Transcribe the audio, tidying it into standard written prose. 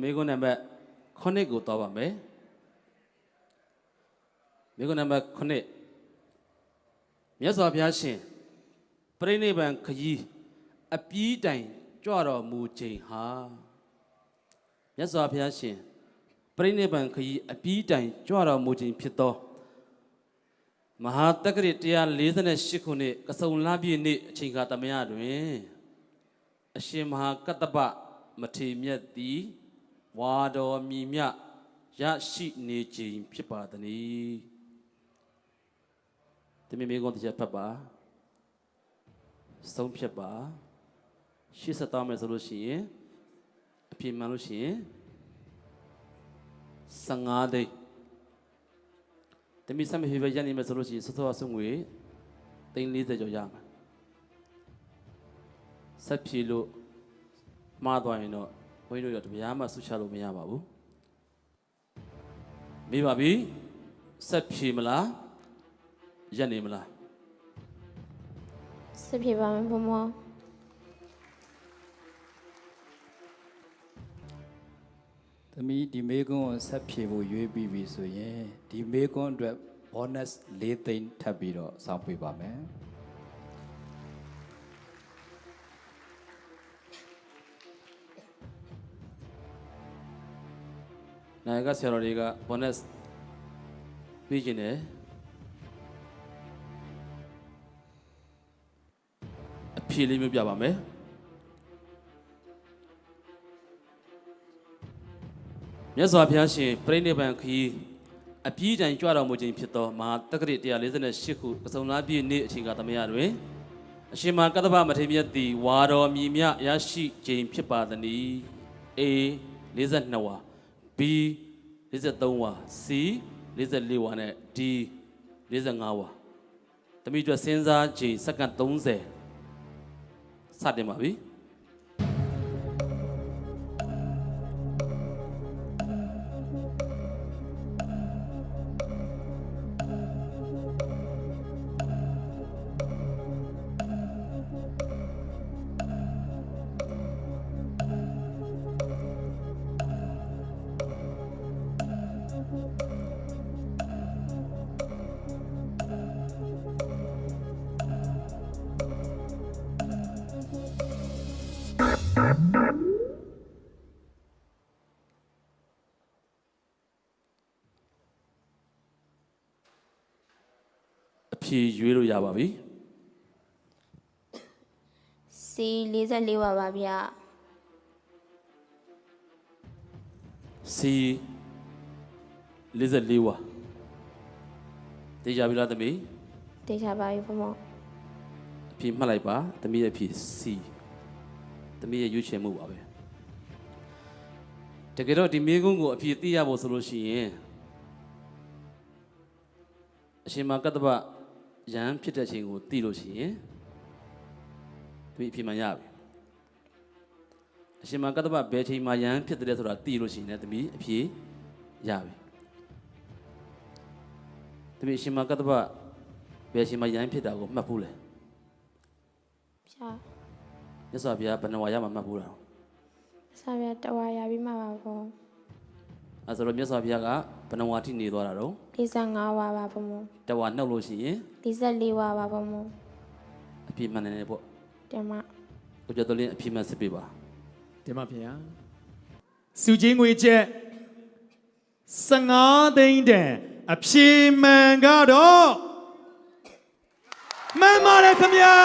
မိကုန်းနံပါတ်9ကိုသွားပါမယ်မိကုန်းနံပါတ်9မြတ်စွာဘုရားရှင်ပြိဋိဘံခရီးအပြီးတိုင်ကြွတော်မူခြင်းဟာမြတ်စွာဘုရားရှင်ပြိဋိဘံခရီးအပြီးတိုင်ကြွတော်မူခြင်းဖြစ်သောမဟာတက္ကရာ148ခုနှစ်ကစုံလပြည့်နေ့အချိန်ခါသမယတွင်အရှင်မဟာကတ္တပမထေမြတ်သည်ဝါတော်မြည်မြရရှိနေခြင်းဖြစ်ပါသည်။တမင်မေကုန်းတစ်ချက်ဖတ်ပါဆုံးဖြတ်ပါရှေ့ဆက်သွားမယ်ဆိုလို့ရှိရင်အပြည့်မှန်လို့ရှိရင်15သိန်းတမင်စမ်းမဖြစ်ပဲရနေမယ်ဆိုလို့ရှိရင်စောစောဆုံးငွေ340ကျော်ရမှာဆက်ဖြေလို့မှားသွားရင်တော့ဘုန်းကြီးတို့တရားမှဆုချလို့မရပါဘူးမေးပါပြီဆက်ဖြေမလားရက်နေမလားဆက်ဖြေပါမယ်ဘုံမောသမီးဒီမေကွန်းကိုဆက်ဖြေဖို့ရွေးပြီးပြီဆိုရင်ဒီမေကွန်းအတွက် bonus 4 သိန်းထပ်ပြီးတော့စောင့်ပေးပါမယ်နိုင်ကဆရာတော်တွေက bonus ပြီးခြင်းနဲ့အဖြေလေးမျိုးပြပါမယ်မြတ်စွာဘုရားရှင်ပြိဋိဘံခရီးအပြီးတိုင်ကြွတော်မူခြင်းဖြစ်သောမဟာတက္ကရာ148ခုကစုံလပြည့်နေ့အချိန်ကသမယတွင်အရှင်မဟာကတ္တဗမထေရမြတ်သည်ဝါတော်မြည်မြရရှိခြင်းဖြစ်ပါသည် A 42ဝါB 43ဝါ C 44ဝါနဲ့ D 45ဝါတမိအတွက်စဉ်းစားချိန်စက္ကန့်30စတင်ပါပြီအဖြေရွေးလို့ရပါပြီ C 44ဝါပါဗျာ C 44ဝါတေချာပြီလားသမီးတေချာပါပြီဘုံမောအဖြေမှတ်လိုက်ပါသမီးရဲ့အဖြေ C သမီးရဲ့ရွေးချယ်မှုပါပဲတကယ်တော့ဒီမိကုန်းကိုအဖြေသိရဖို့ဆိုလို့ရှိရင်အရှင်မကတ္တဗယံဖြစ်တဲ့ချိန်ကိုသိလို့ရှိရင်သမီးအဖြေမှန်ရပြီအရှင်မကတ္တဗဘယ်ချိန်မှာယံဖြစ်တယ်ဆိုတာသိလို့ရှိရင်လည်းသမီးအဖြေရပြီသမီးအရှင်မကတ္တဗဘယ်ချိန်မှာယံဖြစ်တာကိုမှတ်ဘူးလေဖြာမြတ်စွာဘုရားဘယ်နှဝါရမှာမှတ်ဘူးလားဆာဗျာတဝါရပြီးမှပါဘောအဲဆိုတော့မြတ်စွာဘုရားကဘယ်နှဝါထိနေသွားတာတော့45ဝါပါဘုံမောတဝါနှုတ်လို့ရှိရင်44ဝါပါဘုံမောအပြည့်မှန်နေပေါ့တင်မကိုကျော်တော်လင်းအပြည့်မှန်စစ်ပေးပါတင်ပါဗျာစုချင်းငွေချက်15သိန်းတန်အဖြေမှန်ကတော့မှန်ပါတယ်ခင်ဗျာ